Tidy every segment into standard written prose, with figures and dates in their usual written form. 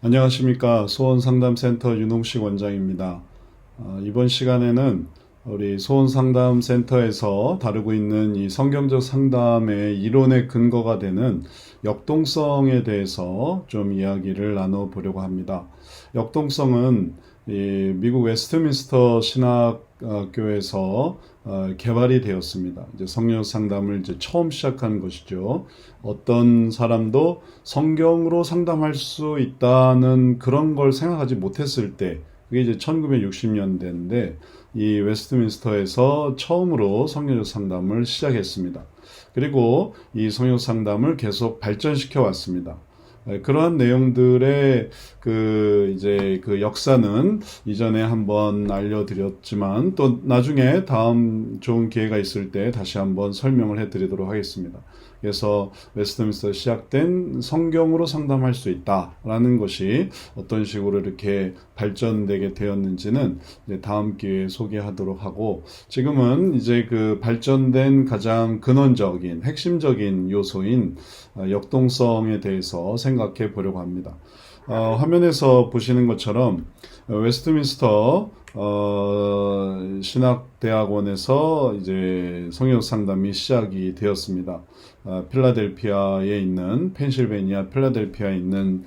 안녕하십니까. 소원상담센터 윤홍식 원장입니다. 이번 시간에는 우리 소원상담센터에서 다루고 있는 이 성경적 상담의 이론의 근거가 되는 역동성에 대해서 좀 이야기를 나눠보려고 합니다. 역동성은 이 미국 웨스트민스터 신학교에서 개발이 되었습니다. 이제 성경 상담을 이제 처음 시작한 것이죠. 어떤 사람도 성경으로 상담할 수 있다는 그런 걸 생각하지 못했을 때, 그게 이제 1960년대인데, 이 웨스트민스터에서 처음으로 성경적 상담을 시작했습니다. 그리고 이 성경 상담을 계속 발전시켜 왔습니다. 그러한 내용들의 이제 그 역사는 이전에 한번 알려드렸지만 또 나중에 다음 좋은 기회가 있을 때 다시 한번 설명을 해드리도록 하겠습니다. 그래서 웨스트민스터 시작된 성경으로 상담할 수 있다라는 것이 어떤 식으로 이렇게 발전되게 되었는지는 이제 다음 기회에 소개하도록 하고, 지금은 이제 그 발전된 가장 근원적인 핵심적인 요소인 역동성에 대해서 생각해 보려고 합니다. 화면에서 보시는 것처럼 웨스트민스터 신학대학원에서 이제 성경 상담이 시작이 되었습니다. 필라델피아에 있는 펜실베니아 필라델피아에 있는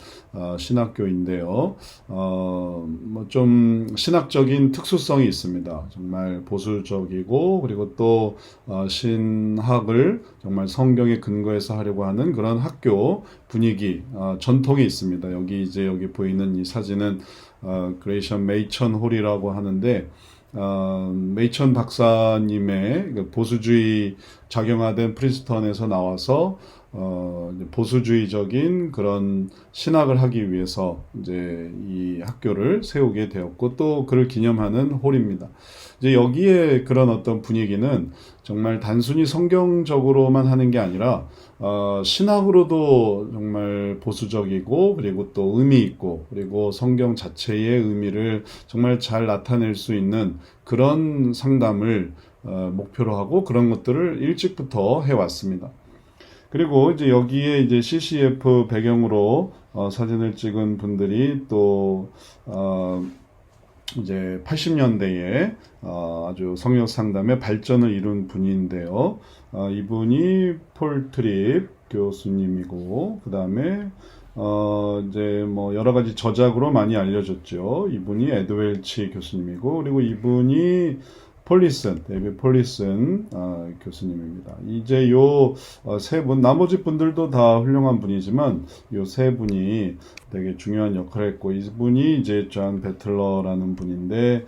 신학교인데요. 뭐 좀 신학적인 특수성이 있습니다. 정말 보수적이고, 그리고 또 신학을 정말 성경에 근거해서 하려고 하는 그런 학교 분위기, 전통이 있습니다. 여기 보이는 이 사진은 그레이션 메이천 홀이라고 하는데, 메이천 박사님의 보수주의 작용화된 프린스턴에서 나와서 보수주의적인 그런 신학을 하기 위해서 이제 이 학교를 세우게 되었고, 또 그를 기념하는 홀입니다. 이제 여기에 그런 어떤 분위기는 정말 단순히 성경적으로만 하는 게 아니라 신학으로도 정말 보수적이고, 그리고 또 의미 있고, 그리고 성경 자체의 의미를 정말 잘 나타낼 수 있는 그런 상담을 목표로 하고, 그런 것들을 일찍부터 해왔습니다. 그리고 이제 여기에 이제 CCF 배경으로 사진을 찍은 분들이 또 이제 80년대에 아주 성역 상담의 발전을 이룬 분인데요. 이분이 폴 트립 교수님이고, 그 다음에 이제 뭐 여러 가지 저작으로 많이 알려졌죠. 이분이 에드웰치 교수님이고, 그리고 이분이 데이비드 폴리슨 교수님입니다. 이제 요 세 분, 나머지 분들도 다 훌륭한 분이지만 요 세 분이 되게 중요한 역할을 했고, 이분이 이제 존 배틀러라는 분인데,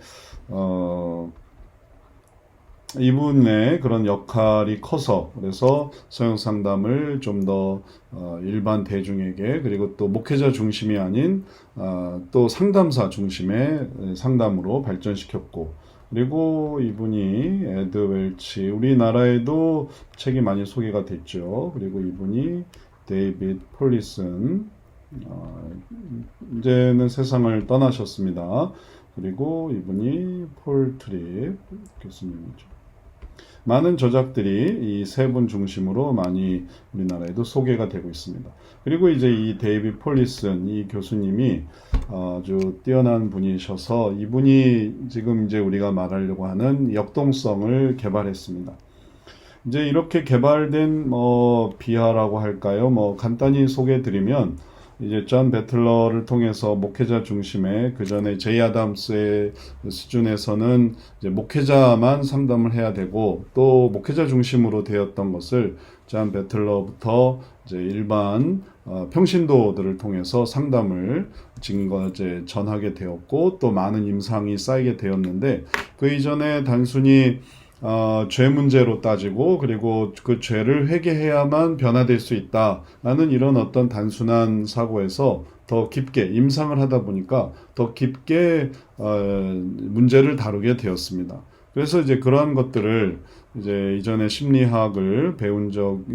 이분의 그런 역할이 커서, 그래서 성경 상담을 좀 더 일반 대중에게, 그리고 또 목회자 중심이 아닌 또 상담사 중심의 상담으로 발전시켰고, 그리고 이분이 에드 웰치, 우리나라에도 책이 많이 소개가 됐죠. 그리고 이분이 데이비드 폴리슨, 이제는 세상을 떠나셨습니다. 그리고 이분이 폴 트립 교수님이죠. 많은 저작들이 이 세 분 중심으로 많이 우리나라에도 소개가 되고 있습니다. 그리고 이제 이 데이비드 폴리슨 이 교수님이 아주 뛰어난 분이셔서, 이분이 지금 이제 우리가 말하려고 하는 역동성을 개발했습니다. 이제 이렇게 개발된 비하라고 할까요? 간단히 소개해드리면, 이제 존 배틀러를 통해서 목회자 중심의, 그 전에 제이 아담스의 수준에서는 이제 목회자만 상담을 해야 되고, 또 목회자 중심으로 되었던 것을 존 배틀러부터 이제 일반 평신도들을 통해서 상담을 이제 전하게 되었고, 또 많은 임상이 쌓이게 되었는데, 그 이전에 단순히 죄 문제로 따지고, 그리고 그 죄를 회개해야만 변화될 수 있다라는 이런 어떤 단순한 사고에서 더 깊게 임상을 하다 보니까 더 깊게 문제를 다루게 되었습니다. 그래서 이제 그러한 것들을 이제 이전에 심리학을 배운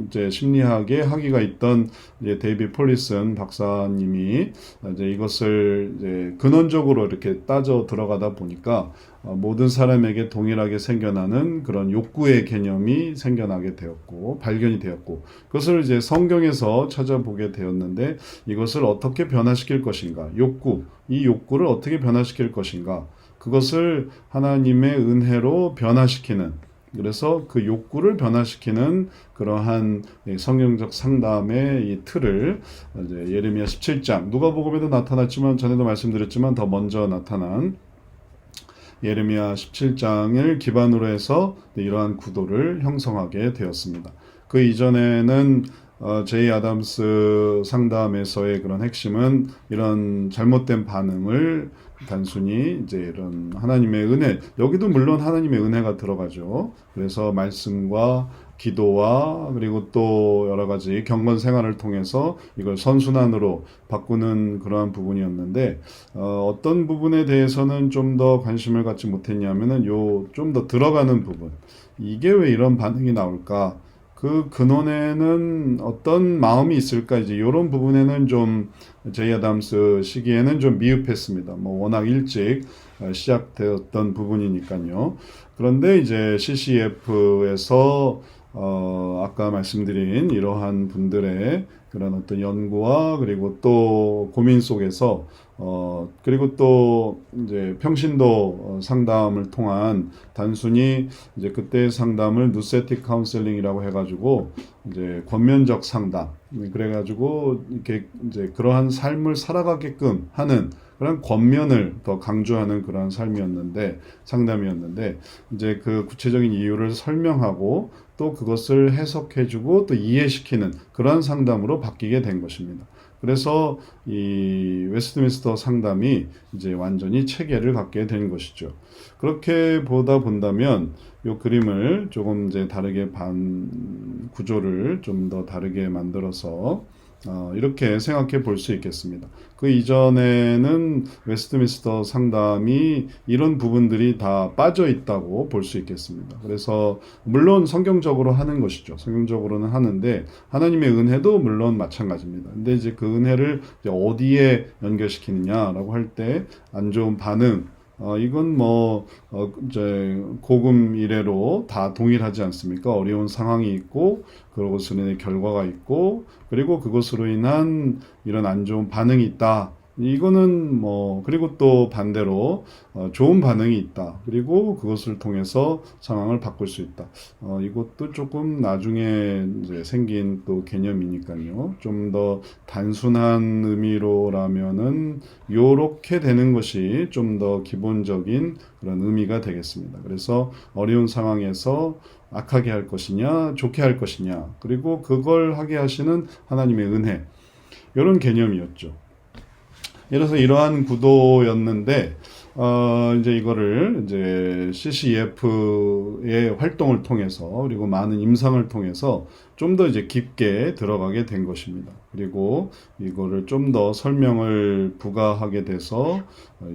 이제 심리학에 학위가 있던 이제 데이비 폴리슨 박사님이 이제 이것을 이제 근원적으로 이렇게 따져 들어가다 보니까 모든 사람에게 동일하게 생겨나는 그런 욕구의 개념이 생겨나게 되었고, 발견이 되었고, 그것을 이제 성경에서 찾아보게 되었는데, 이것을 어떻게 변화시킬 것인가, 이 욕구를 어떻게 변화시킬 것인가, 그것을 하나님의 은혜로 변화시키는, 그래서 그 욕구를 변화시키는 그러한 성경적 상담의 이 틀을 이제 예레미야 17장, 누가복음에도 나타났지만 전에도 말씀드렸지만 더 먼저 나타난 예레미야 17장을 기반으로 해서 이러한 구도를 형성하게 되었습니다. 그 이전에는 제이 아담스 상담에서의 그런 핵심은 이런 잘못된 반응을 단순히 이제 이런 하나님의 은혜, 여기도 물론 하나님의 은혜가 들어가죠. 그래서 말씀과 기도와 그리고 또 여러 가지 경건 생활을 통해서 이걸 선순환으로 바꾸는 그러한 부분이었는데, 어떤 부분에 대해서는 좀 더 관심을 갖지 못했냐면은 요 좀 더 들어가는 부분, 이게 왜 이런 반응이 나올까? 그 근원에는 어떤 마음이 있을까? 이제 이런 부분에는 좀 제이 아담스 시기에는 좀 미흡했습니다. 뭐 워낙 일찍 시작되었던 부분이니까요. 그런데 이제 CCF에서 아까 말씀드린 이러한 분들의 그런 어떤 연구와 그리고 또 고민 속에서 그리고 또 이제 평신도 상담을 통한 단순히 이제 그때 상담을 누세틱 카운셀링이라고 해가지고 이제 권면적 상담, 그래가지고 이렇게 이제 그러한 삶을 살아가게끔 하는 그런 권면을 더 강조하는 그런 삶이었는데, 상담이었는데, 이제 그 구체적인 이유를 설명하고 또 그것을 해석해주고 또 이해시키는 그런 상담으로 바뀌게 된 것입니다. 그래서 이 웨스트민스터 상담이 이제 완전히 체계를 갖게 된 것이죠. 그렇게 보다 본다면 이 그림을 조금 이제 다르게 구조를 좀 더 다르게 만들어서 이렇게 생각해 볼 수 있겠습니다. 그 이전에는 웨스트민스터 상담이 이런 부분들이 다 빠져 있다고 볼 수 있겠습니다. 그래서 물론 성경적으로 하는 것이죠. 성경적으로는 하는데 하나님의 은혜도 물론 마찬가지입니다. 근데 이제 그 은혜를 이제 어디에 연결시키느냐라고 할 때 안 좋은 반응, 이건 이제 고금 이래로 다 동일하지 않습니까? 어려운 상황이 있고, 그것으로 인해 결과가 있고, 그리고 그것으로 인한 이런 안 좋은 반응이 있다. 이거는 그리고 또 반대로, 좋은 반응이 있다. 그리고 그것을 통해서 상황을 바꿀 수 있다. 이것도 조금 나중에 이제 생긴 또 개념이니까요. 좀 더 단순한 의미로라면은, 요렇게 되는 것이 좀 더 기본적인 그런 의미가 되겠습니다. 그래서 어려운 상황에서 악하게 할 것이냐, 좋게 할 것이냐, 그리고 그걸 하게 하시는 하나님의 은혜, 이런 개념이었죠. 그래서 이러한 구도였는데, 이제 이거를 이제 CCEF의 활동을 통해서 그리고 많은 임상을 통해서 좀 더 이제 깊게 들어가게 된 것입니다. 그리고 이거를 좀 더 설명을 부가하게 돼서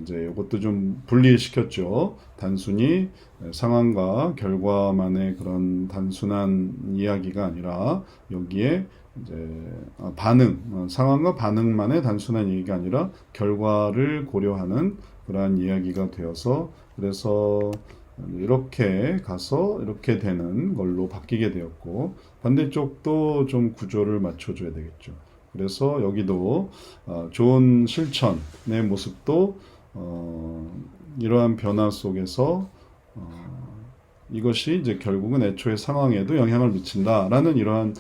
이제 이것도 좀 분리시켰죠. 단순히 상황과 결과만의 그런 단순한 이야기가 아니라 여기에 이제 상황과 반응만의 단순한 얘기가 아니라 결과를 고려하는 그러한 이야기가 되어서, 그래서 이렇게 가서 이렇게 되는 걸로 바뀌게 되었고, 반대쪽도 좀 구조를 맞춰줘야 되겠죠. 그래서 여기도 좋은 실천의 모습도 이러한 변화 속에서 이것이 이제 결국은 애초의 상황에도 영향을 미친다라는 이러한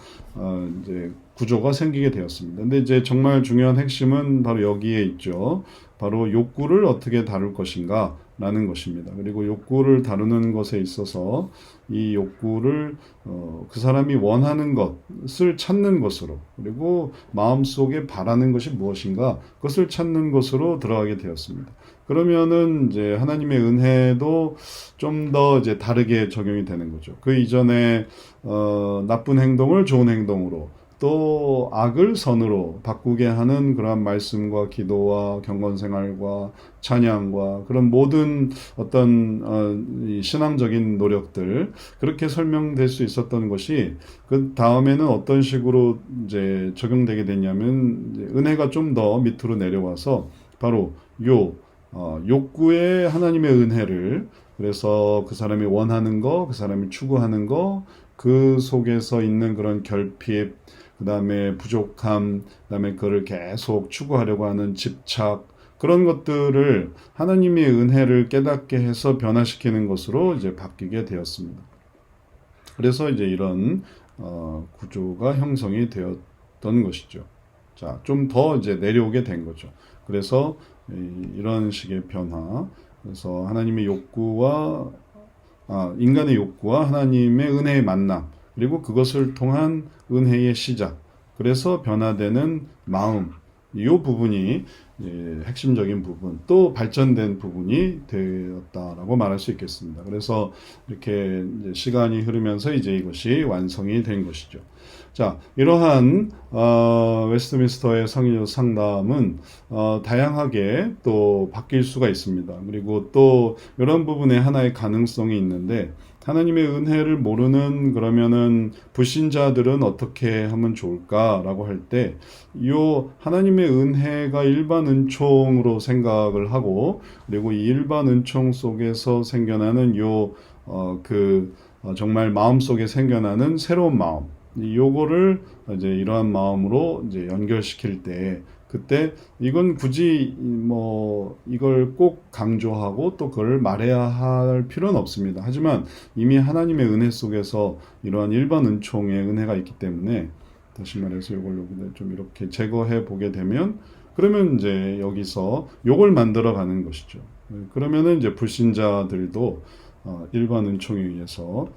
이제 구조가 생기게 되었습니다. 근데 이제 정말 중요한 핵심은 바로 여기에 있죠. 바로 욕구를 어떻게 다룰 것인가 라는 것입니다. 그리고 욕구를 다루는 것에 있어서 이 욕구를 그 사람이 원하는 것을 찾는 것으로, 그리고 마음속에 바라는 것이 무엇인가 그것을 찾는 것으로 들어가게 되었습니다. 그러면은 이제 하나님의 은혜도 좀 더 이제 다르게 적용이 되는 거죠. 그 이전에 나쁜 행동을 좋은 행동으로, 또 악을 선으로 바꾸게 하는 그러한 말씀과 기도와 경건 생활과 찬양과 그런 모든 어떤 이 신앙적인 노력들 그렇게 설명될 수 있었던 것이 그 다음에는 어떤 식으로 이제 적용되게 됐냐면 이제 은혜가 좀 더 밑으로 내려와서 바로 요 욕구에 하나님의 은혜를 그래서 그 사람이 원하는 거, 그 사람이 추구하는 거, 그 속에서 있는 그런 결핍, 그 다음에 부족함, 그 다음에 그거를 계속 추구하려고 하는 집착, 그런 것들을 하나님의 은혜를 깨닫게 해서 변화시키는 것으로 이제 바뀌게 되었습니다. 그래서 이제 이런 구조가 형성이 되었던 것이죠. 자, 좀 더 이제 내려오게 된 거죠. 그래서 이런 식의 변화, 그래서 하나님의 욕구와 인간의 욕구와 하나님의 은혜의 만남, 그리고 그것을 통한 은혜의 시작, 그래서 변화되는 마음, 이 부분이 핵심적인 부분, 또 발전된 부분이 되었다라고 말할 수 있겠습니다. 그래서 이렇게 이제 시간이 흐르면서 이제 이것이 완성이 된 것이죠. 자, 이러한 웨스트민스터의 성인적 상담은 다양하게 또 바뀔 수가 있습니다. 그리고 또 이런 부분에 하나의 가능성이 있는데 하나님의 은혜를 모르는 그러면은 불신자들은 어떻게 하면 좋을까라고 할 때 이 하나님의 은혜가 일반 은총으로 생각을 하고 그리고 이 일반 은총 속에서 생겨나는 정말 마음 속에 생겨나는 새로운 마음 요거를 이제 이러한 마음으로 이제 연결시킬 때 그때 이건 굳이 뭐 이걸 꼭 강조하고 또 그걸 말해야 할 필요는 없습니다. 하지만 이미 하나님의 은혜 속에서 이러한 일반 은총의 은혜가 있기 때문에 다시 말해서 이걸 여기다 좀 이렇게 제거해 보게 되면 그러면 이제 여기서 요걸 만들어 가는 것이죠. 그러면은 이제 불신자들도 일반 은총에 의해서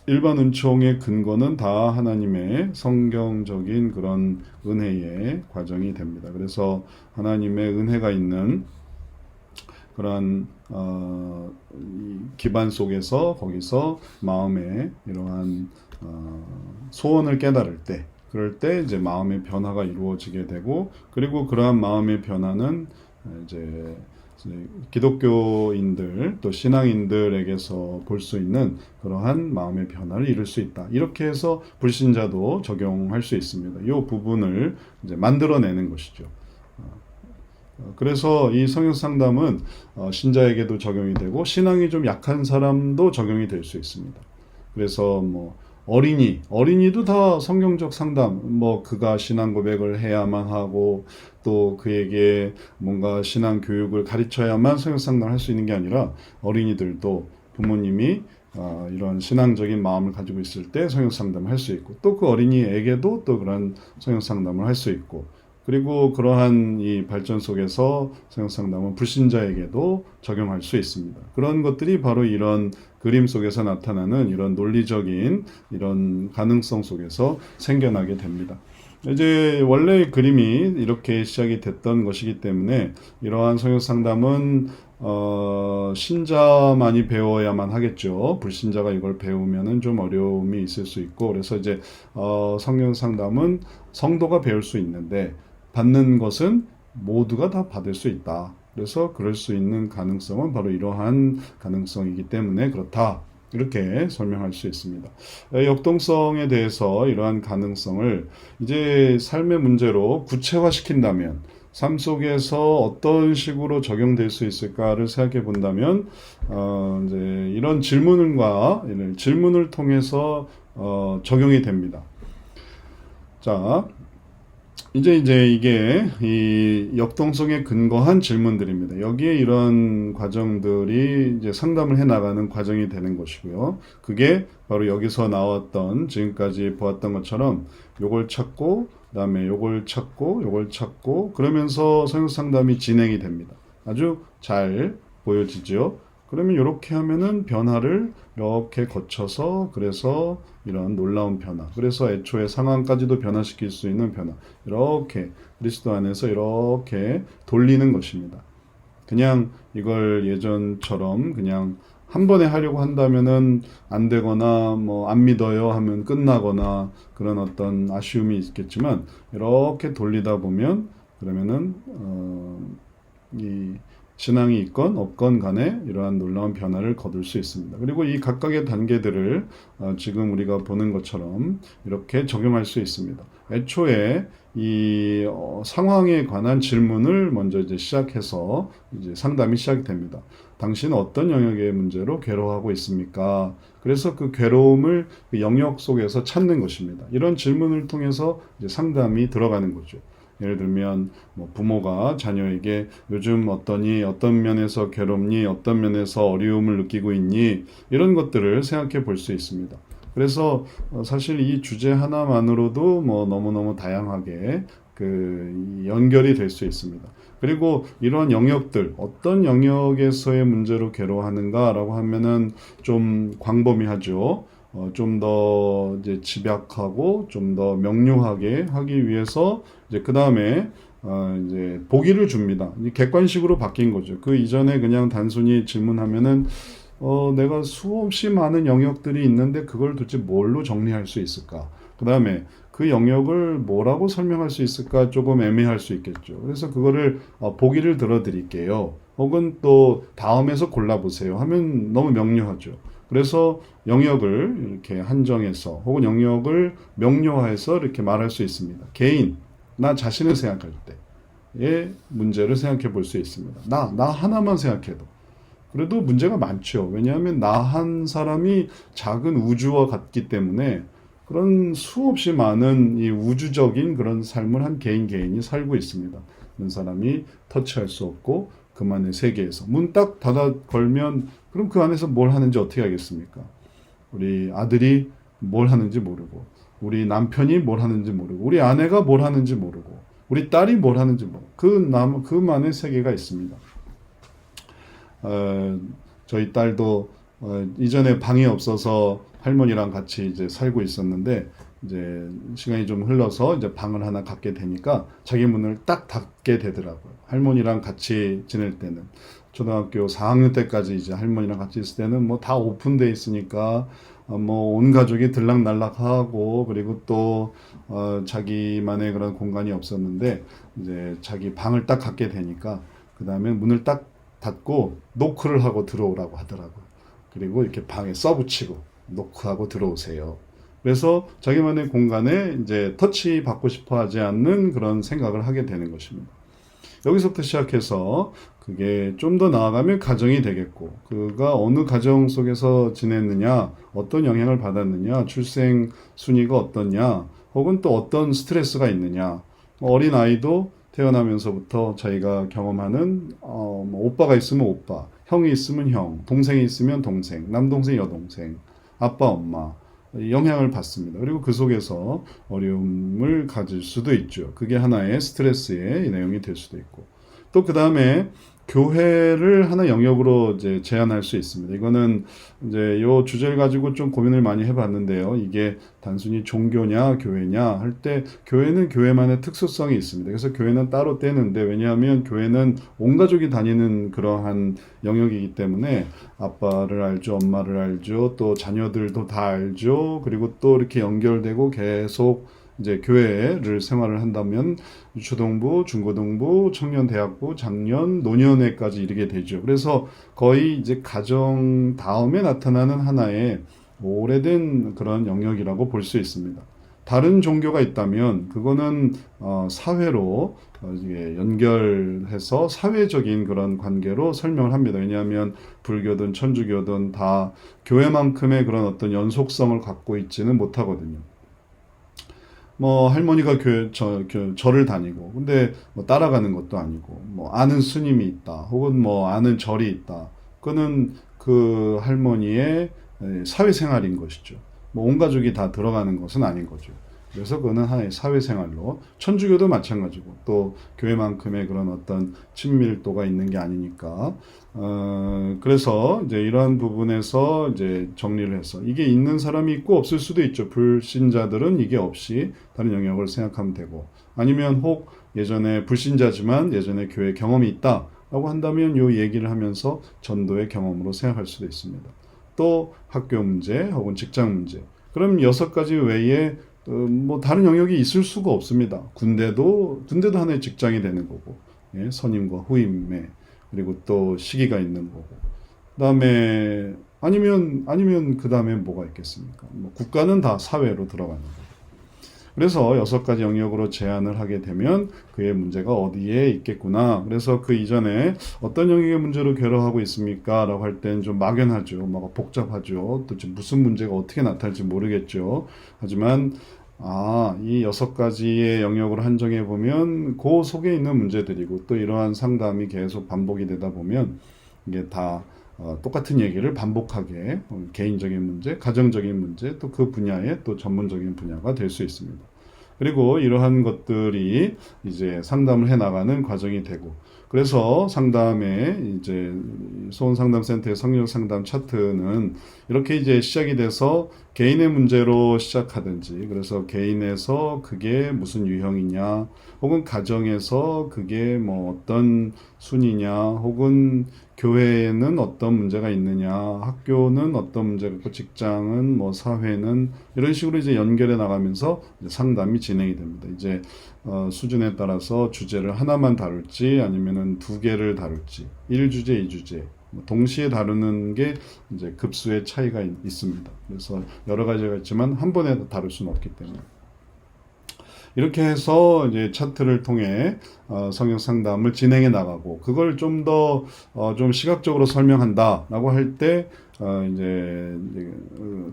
일반 은총의 근거는 다 하나님의 성경적인 그런 은혜의 과정이 됩니다. 그래서 하나님의 은혜가 있는 그러한 기반 속에서 거기서 마음의 이러한 소원을 깨달을 때 그럴 때 이제 마음의 변화가 이루어지게 되고 그리고 그러한 마음의 변화는 이제 기독교인들 또 신앙인들에게서 볼 수 있는 그러한 마음의 변화를 이룰 수 있다. 이렇게 해서 불신자도 적용할 수 있습니다. 이 부분을 이제 만들어내는 것이죠. 그래서 이 성경 상담은 신자에게도 적용이 되고 신앙이 좀 약한 사람도 적용이 될 수 있습니다. 그래서 뭐 어린이도 다 성경적 상담, 뭐 그가 신앙 고백을 해야만 하고 또 그에게 뭔가 신앙 교육을 가르쳐야만 성경 상담을 할 수 있는 게 아니라 어린이들도 부모님이 이런 신앙적인 마음을 가지고 있을 때 성경 상담을 할 수 있고 또 그 어린이에게도 또 그런 성경 상담을 할 수 있고 그리고 그러한 이 발전 속에서 성경 상담은 불신자에게도 적용할 수 있습니다. 그런 것들이 바로 이런 그림 속에서 나타나는 이런 논리적인 이런 가능성 속에서 생겨나게 됩니다. 이제 원래 그림이 이렇게 시작이 됐던 것이기 때문에 이러한 성경 상담은 신자만이 배워야만 하겠죠. 불신자가 이걸 배우면은 좀 어려움이 있을 수 있고 그래서 이제 성경 상담은 성도가 배울 수 있는데 받는 것은 모두가 다 받을 수 있다. 그래서 그럴 수 있는 가능성은 바로 이러한 가능성이기 때문에 그렇다. 이렇게 설명할 수 있습니다. 역동성에 대해서 이러한 가능성을 이제 삶의 문제로 구체화시킨다면 삶 속에서 어떤 식으로 적용될 수 있을까를 생각해 본다면 이제 이런 질문을 통해서 적용이 됩니다. 자, 이제 이게 이 역동성에 근거한 질문들입니다. 여기에 이런 과정들이 이제 상담을 해 나가는 과정이 되는 것이고요. 그게 바로 여기서 나왔던 지금까지 보았던 것처럼 요걸 찾고 그다음에 요걸 찾고 그러면서 성역 상담이 진행이 됩니다. 아주 잘 보여지죠. 그러면 이렇게 하면은 변화를 이렇게 거쳐서 그래서 이런 놀라운 변화. 그래서 애초에 상황까지도 변화시킬 수 있는 변화. 이렇게 그리스도 안에서 이렇게 돌리는 것입니다. 그냥 이걸 예전처럼 그냥 한 번에 하려고 한다면은 안 되거나 뭐 안 믿어요 하면 끝나거나 그런 어떤 아쉬움이 있겠지만 이렇게 돌리다 보면 그러면은 이 신앙이 있건 없건 간에 이러한 놀라운 변화를 거둘 수 있습니다. 그리고 이 각각의 단계들을 지금 우리가 보는 것처럼 이렇게 적용할 수 있습니다. 애초에 이 상황에 관한 질문을 먼저 이제 시작해서 이제 상담이 시작이 됩니다. 당신은 어떤 영역의 문제로 괴로워하고 있습니까? 그래서 그 괴로움을 그 영역 속에서 찾는 것입니다. 이런 질문을 통해서 이제 상담이 들어가는 거죠. 예를 들면 뭐 부모가 자녀에게 요즘 어떠니, 어떤 면에서 괴롭니, 어떤 면에서 어려움을 느끼고 있니, 이런 것들을 생각해 볼 수 있습니다. 그래서 사실 이 주제 하나만으로도 뭐 너무너무 다양하게 그 연결이 될 수 있습니다. 그리고 이러한 영역들, 어떤 영역에서의 문제로 괴로워하는가라고 하면은 좀 광범위하죠. 좀 더 이제 집약하고 좀 더 명료하게 하기 위해서 이제 그 다음에 이제 보기를 줍니다. 객관식으로 바뀐 거죠. 그 이전에 그냥 단순히 질문하면은 내가 수없이 많은 영역들이 있는데 그걸 도대체 뭘로 정리할 수 있을까? 그 다음에 그 영역을 뭐라고 설명할 수 있을까? 조금 애매할 수 있겠죠. 그래서 그거를 보기를 들어 드릴게요. 혹은 또 다음에서 골라보세요 하면 너무 명료하죠. 그래서 영역을 이렇게 한정해서 혹은 영역을 명료화해서 이렇게 말할 수 있습니다. 개인, 나 자신을 생각할 때의 문제를 생각해 볼 수 있습니다. 나 하나만 생각해도. 그래도 문제가 많죠. 왜냐하면 나 한 사람이 작은 우주와 같기 때문에 그런 수없이 많은 이 우주적인 그런 삶을 한 개인이 살고 있습니다. 그런 사람이 터치할 수 없고 그만의 세계에서 문 딱 닫아 걸면 그럼 그 안에서 뭘 하는지 어떻게 알겠습니까? 우리 아들이 뭘 하는지 모르고 우리 남편이 뭘 하는지 모르고 우리 아내가 뭘 하는지 모르고 우리 딸이 뭘 하는지 모르고 그만의 세계가 있습니다. 저희 딸도 이전에 방이 없어서 할머니랑 같이 이제 살고 있었는데 이제 시간이 좀 흘러서 이제 방을 하나 갖게 되니까 자기 문을 딱 닫게 되더라고요. 할머니랑 같이 지낼 때는 초등학교 4학년 때까지 이제 할머니랑 같이 있을 때는 뭐 다 오픈돼 있으니까 뭐 온 가족이 들락날락하고 그리고 또 자기만의 그런 공간이 없었는데 이제 자기 방을 딱 갖게 되니까 그 다음에 문을 딱 닫고 노크를 하고 들어오라고 하더라고요. 그리고 이렇게 방에 써붙이고 노크하고 들어오세요. 그래서 자기만의 공간에 이제 터치 받고 싶어 하지 않는 그런 생각을 하게 되는 것입니다. 여기서부터 시작해서 그게 좀 더 나아가면 가정이 되겠고, 그가 어느 가정 속에서 지냈느냐, 어떤 영향을 받았느냐, 출생 순위가 어떻냐, 혹은 또 어떤 스트레스가 있느냐, 어린 아이도 태어나면서부터 자기가 경험하는 뭐 오빠가 있으면 오빠, 형이 있으면 형, 동생이 있으면 동생, 남동생, 여동생, 아빠, 엄마 영향을 받습니다. 그리고 그 속에서 어려움을 가질 수도 있죠. 그게 하나의 스트레스의 내용이 될 수도 있고 또 그 다음에 교회를 하나 영역으로 이제 제안할 수 있습니다. 이거는 이제 요 주제를 가지고 좀 고민을 많이 해봤는데요. 이게 단순히 종교냐 교회냐 할 때 교회는 교회만의 특수성이 있습니다. 그래서 교회는 따로 떼는데 왜냐하면 교회는 온 가족이 다니는 그러한 영역이기 때문에 아빠를 알죠, 엄마를 알죠, 또 자녀들도 다 알죠. 그리고 또 이렇게 연결되고 계속 이제 교회를 생활을 한다면 유초동부, 중고등부, 청년대학부, 장년, 노년회까지 이르게 되죠. 그래서 거의 이제 가정 다음에 나타나는 하나의 오래된 그런 영역이라고 볼 수 있습니다. 다른 종교가 있다면 그거는 사회로 연결해서 사회적인 그런 관계로 설명을 합니다. 왜냐하면 불교든 천주교든 다 교회만큼의 그런 어떤 연속성을 갖고 있지는 못하거든요. 뭐 할머니가 절을 다니고 근데 뭐 따라가는 것도 아니고 뭐 아는 스님이 있다 혹은 뭐 아는 절이 있다 그거는 그 할머니의 사회생활인 것이죠. 뭐 온 가족이 다 들어가는 것은 아닌 거죠. 그래서 그거는 하나의 사회생활로 천주교도 마찬가지고 또 교회만큼의 그런 어떤 친밀도가 있는 게 아니니까 그래서 이제 이러한 부분에서 이제 정리를 해서 이게 있는 사람이 있고 없을 수도 있죠. 불신자들은 이게 없이 다른 영역을 생각하면 되고 아니면 혹 예전에 불신자지만 예전에 교회 경험이 있다 라고 한다면 요 얘기를 하면서 전도의 경험으로 생각할 수도 있습니다. 또 학교 문제 혹은 직장 문제. 그럼 6가지 외에 뭐 다른 영역이 있을 수가 없습니다. 군대도 하나의 직장이 되는 거고, 예, 선임과 후임에 그리고 또 시기가 있는 거고. 그다음에 아니면 그다음에 뭐가 있겠습니까? 뭐 국가는 다 사회로 들어가는 거고. 그래서 6가지 영역으로 제한을 하게 되면 그의 문제가 어디에 있겠구나. 그래서 그 이전에 어떤 영역의 문제로 괴로워하고 있습니까? 라고 할 때는 좀 막연하죠. 막 복잡하죠. 또 무슨 문제가 어떻게 나타날지 모르겠죠. 하지만 이 6가지의 영역으로 한정해 보면 그 속에 있는 문제들이고 또 이러한 상담이 계속 반복이 되다 보면 이게 다 똑같은 얘기를 반복하게 개인적인 문제, 가정적인 문제, 또 그 분야의 또 전문적인 분야가 될 수 있습니다. 그리고 이러한 것들이 이제 상담을 해 나가는 과정이 되고, 그래서 상담에 이제 소원상담센터의 성역 상담 차트는 이렇게 이제 시작이 돼서 개인의 문제로 시작하든지, 그래서 개인에서 그게 무슨 유형이냐, 혹은 가정에서 그게 뭐 어떤 순이냐, 혹은 교회에는 어떤 문제가 있느냐, 학교는 어떤 문제가 있고, 직장은 뭐 사회는 이런 식으로 이제 연결해 나가면서 상담이 진행이 됩니다. 이제 수준에 따라서 주제를 하나만 다룰지 아니면은 2개를 다룰지, 1주제, 2주제 동시에 다루는 게 이제 급수의 차이가 있습니다. 그래서 여러 가지가 있지만 한 번에 다룰 수는 없기 때문에. 이렇게 해서 이제 차트를 통해 성역 상담을 진행해 나가고, 그걸 좀 더 좀 시각적으로 설명한다라고 할 때 이제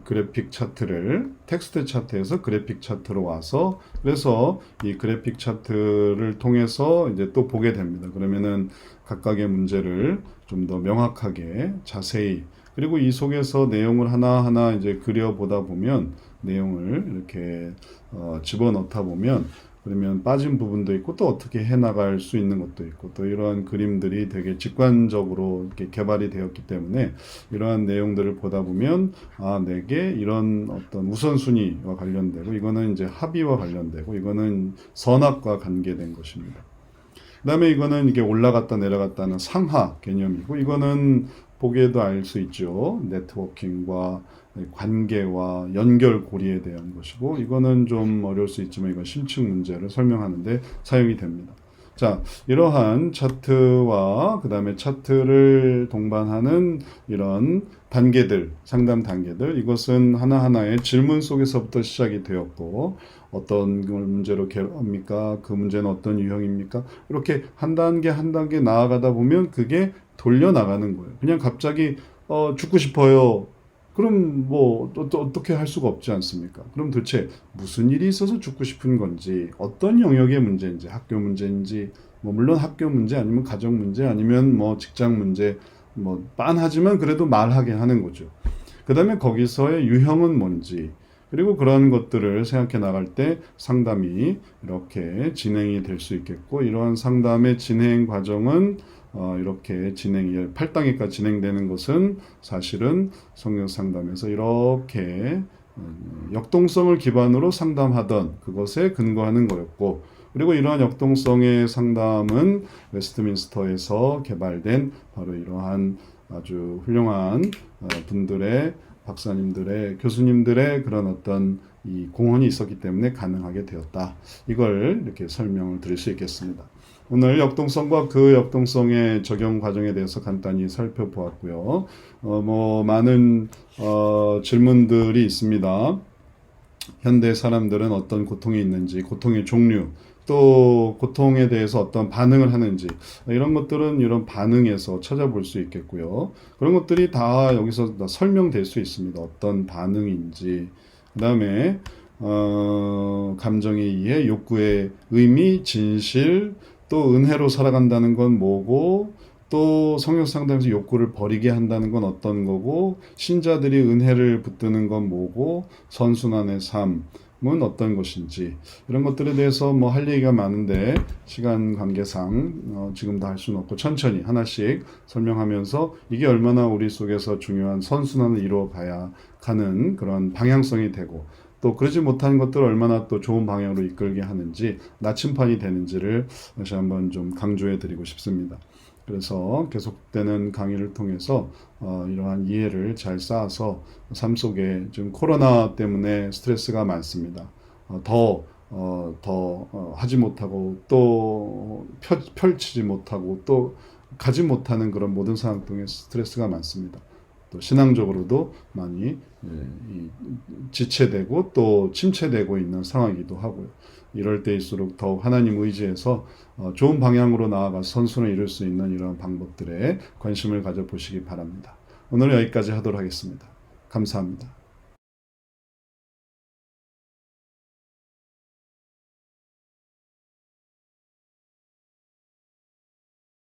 그래픽 차트를 텍스트 차트에서 그래픽 차트로 와서, 그래서 이 그래픽 차트를 통해서 이제 또 보게 됩니다. 그러면은 각각의 문제를 좀 더 명확하게 자세히, 그리고 이 속에서 내용을 하나하나 이제 그려보다 보면 내용을 이렇게 집어넣다 보면, 그러면 빠진 부분도 있고 또 어떻게 해나갈 수 있는 것도 있고, 또 이러한 그림들이 되게 직관적으로 이렇게 개발이 되었기 때문에 이러한 내용들을 보다 보면 내게 이런 어떤 우선순위와 관련되고, 이거는 이제 합의와 관련되고, 이거는 선악과 관계된 것입니다. 그 다음에 이거는 이게 올라갔다 내려갔다는 상하 개념이고, 이거는 보기에도 알 수 있죠. 네트워킹과 관계와 연결고리에 대한 것이고, 이거는 좀 어려울 수 있지만 이건 심층 문제를 설명하는데 사용이 됩니다. 자, 이러한 차트와 그 다음에 차트를 동반하는 이런 단계들, 상담 단계들, 이것은 하나하나의 질문 속에서부터 시작이 되었고, 어떤 문제로 합니까? 그 문제는 어떤 유형입니까? 이렇게 한 단계 한 단계 나아가다 보면 그게 돌려나가는 거예요. 그냥 갑자기 죽고 싶어요. 그럼 뭐 또 어떻게 할 수가 없지 않습니까? 그럼 도대체 무슨 일이 있어서 죽고 싶은 건지, 어떤 영역의 문제인지, 학교 문제인지, 뭐 물론 학교 문제 아니면 가정 문제 아니면 뭐 직장 문제, 뭐 빤하지만 그래도 말하게 하는 거죠. 그 다음에 거기서의 유형은 뭔지, 그리고 그런 것들을 생각해 나갈 때 상담이 이렇게 진행이 될 수 있겠고, 이러한 상담의 진행 과정은 이렇게 8단계까지 진행되는 것은 사실은 성역 상담에서 이렇게 역동성을 기반으로 상담하던 그것에 근거하는 거였고, 그리고 이러한 역동성의 상담은 웨스트민스터에서 개발된 바로 이러한 아주 훌륭한 분들의, 박사님들의, 교수님들의 그런 어떤 이 공헌이 있었기 때문에 가능하게 되었다. 이걸 이렇게 설명을 드릴 수 있겠습니다. 오늘 역동성과 그 역동성의 적용 과정에 대해서 간단히 살펴보았고요. 뭐 많은 질문들이 있습니다. 현대 사람들은 어떤 고통이 있는지, 고통의 종류, 또 고통에 대해서 어떤 반응을 하는지, 이런 것들은 이런 반응에서 찾아볼 수 있겠고요. 그런 것들이 다 여기서 다 설명될 수 있습니다. 어떤 반응인지. 그 다음에 감정에 의해 욕구의 의미, 진실, 또 은혜로 살아간다는 건 뭐고, 또 성역 상담에서 욕구를 버리게 한다는 건 어떤 거고, 신자들이 은혜를 붙드는 건 뭐고, 선순환의 삶은 어떤 것인지, 이런 것들에 대해서 뭐 할 얘기가 많은데 시간 관계상 지금도 할 수는 없고 천천히 하나씩 설명하면서 이게 얼마나 우리 속에서 중요한 선순환을 이루어 가야 가는 그런 방향성이 되고, 또 그러지 못한 것들을 얼마나 또 좋은 방향으로 이끌게 하는지, 나침판이 되는지를 다시 한번 좀 강조해 드리고 싶습니다. 그래서 계속되는 강의를 통해서 이러한 이해를 잘 쌓아서 삶 속에 지금 코로나 때문에 스트레스가 많습니다. 하지 못하고 또 펼치지 못하고 또 가지 못하는 그런 모든 상황 통해 스트레스가 많습니다. 또 신앙적으로도 많이 지체되고 또 침체되고 있는 상황이기도 하고요. 이럴 때일수록 더욱 하나님 의지해서 좋은 방향으로 나아가 선순을 이룰 수 있는 이런 방법들에 관심을 가져보시기 바랍니다. 오늘 여기까지 하도록 하겠습니다. 감사합니다.